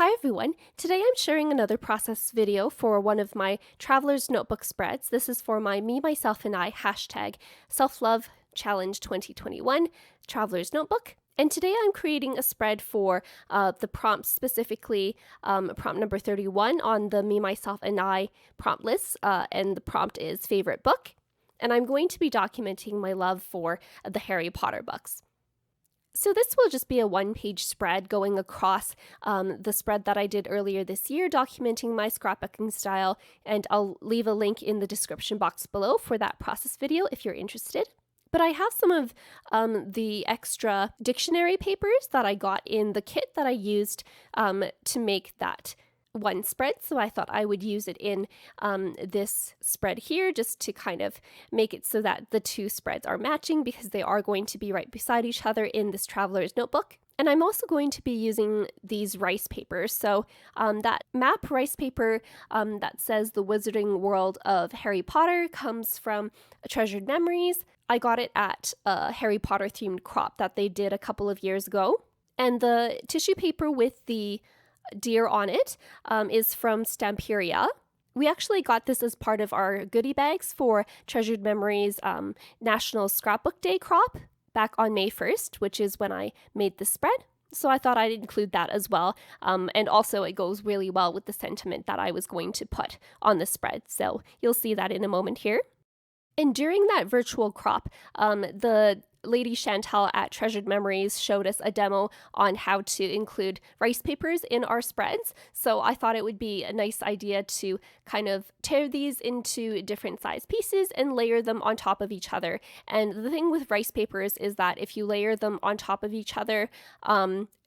Hi everyone, today I'm sharing another process video for one of my Traveler's Notebook spreads. This is for my Me, Myself, and I hashtag Self-Love Challenge 2021 Traveler's Notebook. And today I'm creating a spread for the prompts, specifically prompt number 31 on the Me, Myself, and I prompt list, and the prompt is favorite book. And I'm going to be documenting my love for the Harry Potter books. So this will just be a one-page spread going across the spread that I did earlier this year, documenting my scrapbooking style, and I'll leave a link in the description box below for that process video if you're interested. But I have some of the extra dictionary papers that I got in the kit that I used to make that one spread, so I thought I would use it in this spread here just to kind of make it so that the two spreads are matching, because they are going to be right beside each other in this Traveler's Notebook. And I'm also going to be using these rice papers. So that map rice paper that says the Wizarding World of Harry Potter comes from Treasured Memories. I got it at a Harry Potter themed crop that they did a couple of years ago. And the tissue paper with the deer on it is from Stamperia. We actually got this as part of our goodie bags for Treasured Memories National Scrapbook Day crop back on May 1st, which is when I made this spread. So I thought I'd include that as well. And also it goes really well with the sentiment that I was going to put on the spread. So you'll see that in a moment here. And during that virtual crop, the Lady Chantal at Treasured Memories showed us a demo on how to include rice papers in our spreads. So I thought it would be a nice idea to kind of tear these into different size pieces and layer them on top of each other. And the thing with rice papers is that if you layer them on top of each other,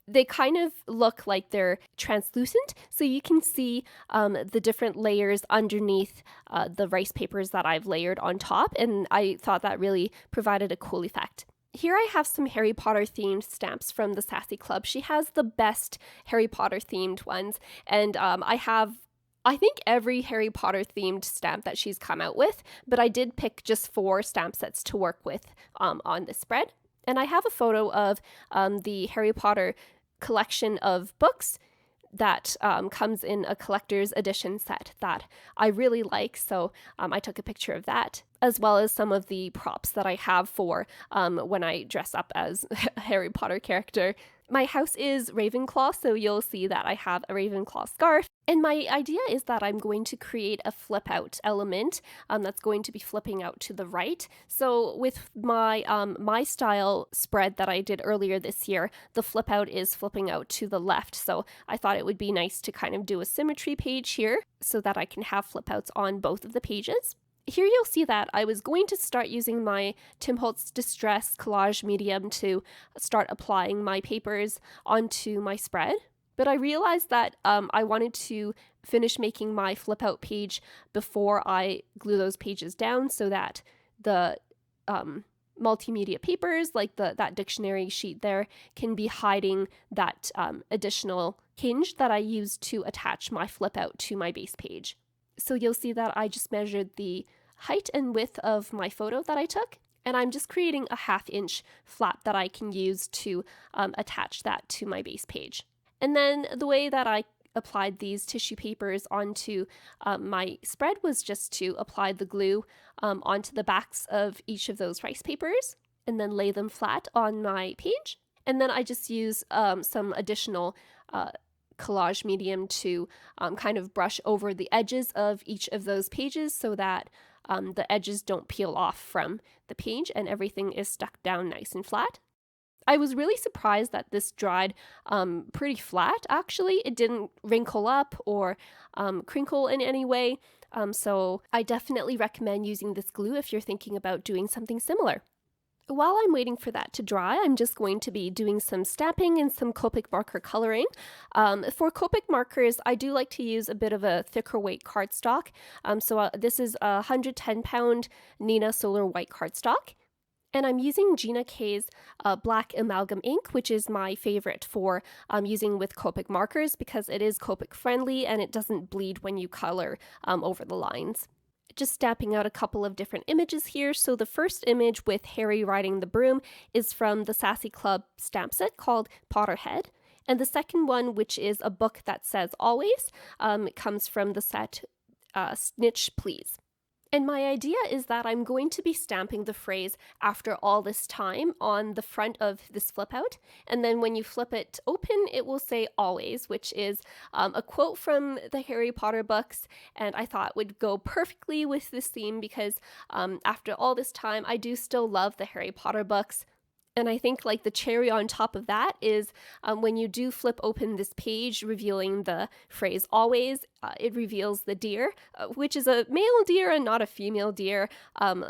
they kind of look like they're translucent, so you can see the different layers underneath the rice papers that I've layered on top, and I thought that really provided a cool effect. Here I have some Harry Potter themed stamps from the Sassy Club. She has the best Harry Potter themed ones, and I think every Harry Potter themed stamp that she's come out with, but I did pick just 4 stamp sets to work with on this spread. And I have a photo of the Harry Potter collection of books that comes in a collector's edition set that I really like, so I took a picture of that, as well as some of the props that I have for when I dress up as a Harry Potter character. My house is Ravenclaw, so you'll see that I have a Ravenclaw scarf. And my idea is that I'm going to create a flip out element that's going to be flipping out to the right. So with my my style spread that I did earlier this year, the flip out is flipping out to the left. So I thought it would be nice to kind of do a symmetry page here so that I can have flip outs on both of the pages. Here you'll see that I was going to start using my Tim Holtz Distress collage medium to start applying my papers onto my spread, but I realized that I wanted to finish making my flip out page before I glue those pages down so that the multimedia papers, like that dictionary sheet there, can be hiding that additional hinge that I used to attach my flip out to my base page. So you'll see that I just measured the height and width of my photo that I took, and I'm just creating a 1/2 inch flap that I can use to attach that to my base page. And then the way that I applied these tissue papers onto my spread was just to apply the glue onto the backs of each of those rice papers and then lay them flat on my page. And then I just use some additional collage medium to kind of brush over the edges of each of those pages so that the edges don't peel off from the page and everything is stuck down nice and flat. I was really surprised that this dried pretty flat, actually. It didn't wrinkle up or crinkle in any way, so I definitely recommend using this glue if you're thinking about doing something similar. While I'm waiting for that to dry, I'm just going to be doing some stamping and some Copic marker coloring. For Copic markers, I do like to use a bit of a thicker weight cardstock. So this is a 110-pound Nina Solar white cardstock. And I'm using Gina K's black amalgam ink, which is my favorite for using with Copic markers because it is Copic friendly and it doesn't bleed when you color over the lines. Just stamping out a couple of different images here. So the first image with Harry riding the broom is from the Sassy Club stamp set called Potterhead. And the second one, which is a book that says always, comes from the set Snitch Please. And my idea is that I'm going to be stamping the phrase "after all this time" on the front of this flip out. And then when you flip it open, it will say always, which is a quote from the Harry Potter books. And I thought would go perfectly with this theme because after all this time, I do still love the Harry Potter books. And I think like the cherry on top of that is when you do flip open this page revealing the phrase always, it reveals the deer, which is a male deer and not a female deer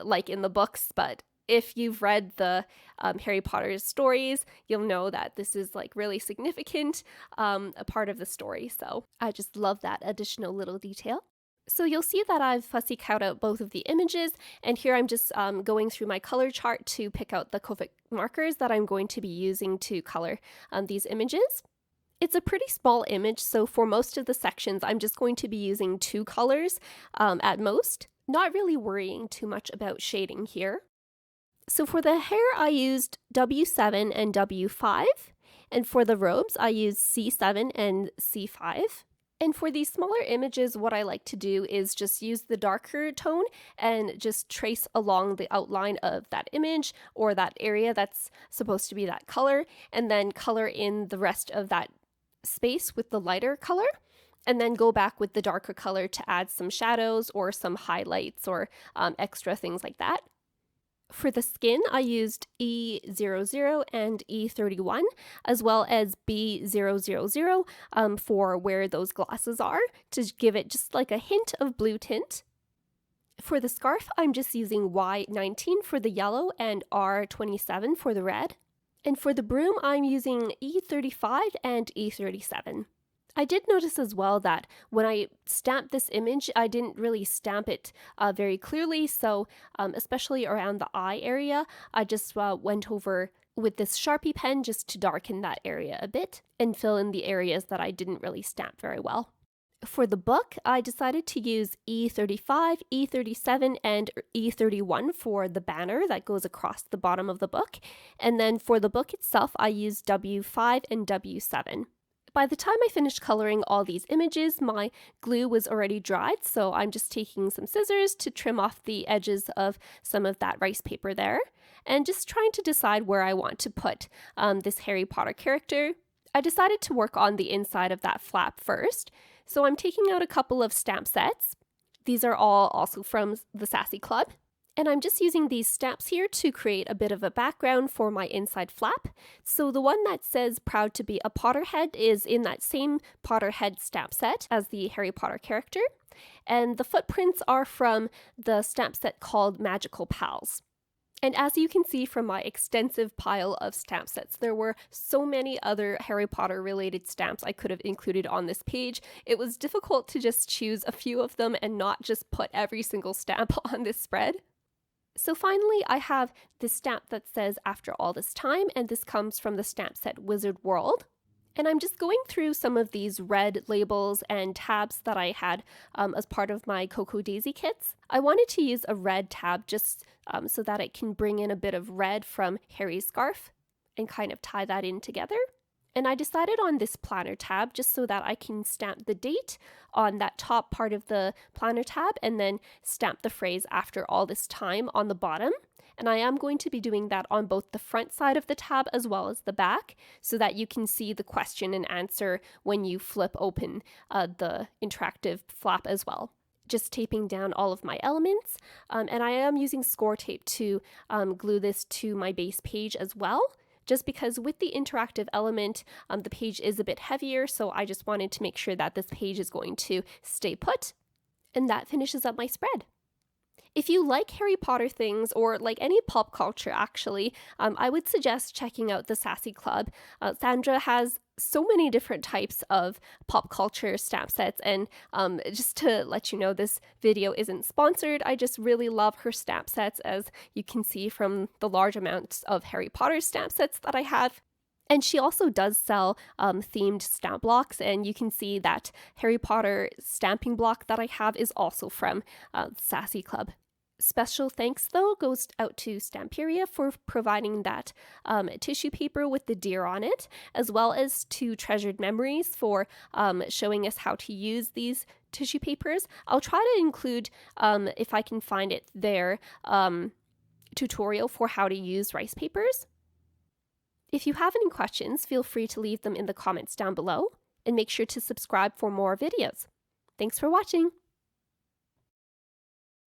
like in the books. But if you've read the Harry Potter stories, you'll know that this is like really significant, a part of the story. So I just love that additional little detail. So you'll see that I've fussy cut out both of the images, and here I'm just going through my color chart to pick out the Copic markers that I'm going to be using to color these images. It's a pretty small image, so for most of the sections I'm just going to be using 2 colors at most, not really worrying too much about shading here. So for the hair I used W7 and W5, and for the robes I used C7 and C5. And for these smaller images, what I like to do is just use the darker tone and just trace along the outline of that image or that area that's supposed to be that color, and then color in the rest of that space with the lighter color, and then go back with the darker color to add some shadows or some highlights or extra things like that. For the skin, I used E00 and E31, as well as B000 for where those glasses are, to give it just like a hint of blue tint. For the scarf, I'm just using Y19 for the yellow and R27 for the red. And for the broom, I'm using E35 and E37. I did notice as well that when I stamped this image, I didn't really stamp it very clearly, so especially around the eye area, I just went over with this Sharpie pen just to darken that area a bit and fill in the areas that I didn't really stamp very well. For the book, I decided to use E35, E37, and E31 for the banner that goes across the bottom of the book, and then for the book itself, I used W5 and W7. By the time I finished coloring all these images, my glue was already dried, so I'm just taking some scissors to trim off the edges of some of that rice paper there, and just trying to decide where I want to put this Harry Potter character. I decided to work on the inside of that flap first, so I'm taking out a couple of stamp sets. These are all also from the Sassy Club. And I'm just using these stamps here to create a bit of a background for my inside flap. So the one that says "Proud to be a Potterhead" is in that same Potterhead stamp set as the Harry Potter character. And the footprints are from the stamp set called Magical Pals. And as you can see from my extensive pile of stamp sets, there were so many other Harry Potter related stamps I could have included on this page. It was difficult to just choose a few of them and not just put every single stamp on this spread. So finally, I have this stamp that says "After all this time," and this comes from the stamp set Wizard World. And I'm just going through some of these red labels and tabs that I had as part of my Cocoa Daisy kits. I wanted to use a red tab just so that it can bring in a bit of red from Harry's scarf and kind of tie that in together. And I decided on this planner tab just so that I can stamp the date on that top part of the planner tab and then stamp the phrase "after all this time" on the bottom. And I am going to be doing that on both the front side of the tab as well as the back so that you can see the question and answer when you flip open the interactive flap as well. Just taping down all of my elements, and I am using score tape to glue this to my base page as well. Just because with the interactive element, the page is a bit heavier, so I just wanted to make sure that this page is going to stay put. And that finishes up my spread. If you like Harry Potter things, or like any pop culture actually, I would suggest checking out the Sassy Club. Sandra has so many different types of pop culture stamp sets, and just to let you know, this video isn't sponsored. I just really love her stamp sets, as you can see from the large amounts of Harry Potter stamp sets that I have. And she also does sell themed stamp blocks, and you can see that Harry Potter stamping block that I have is also from Sassy Club. Special thanks, though, goes out to Stamperia for providing that tissue paper with the deer on it, as well as to Treasured Memories for showing us how to use these tissue papers. I'll try to include, if I can find it there, tutorial for how to use rice papers. If you have any questions, feel free to leave them in the comments down below, and make sure to subscribe for more videos. Thanks for watching!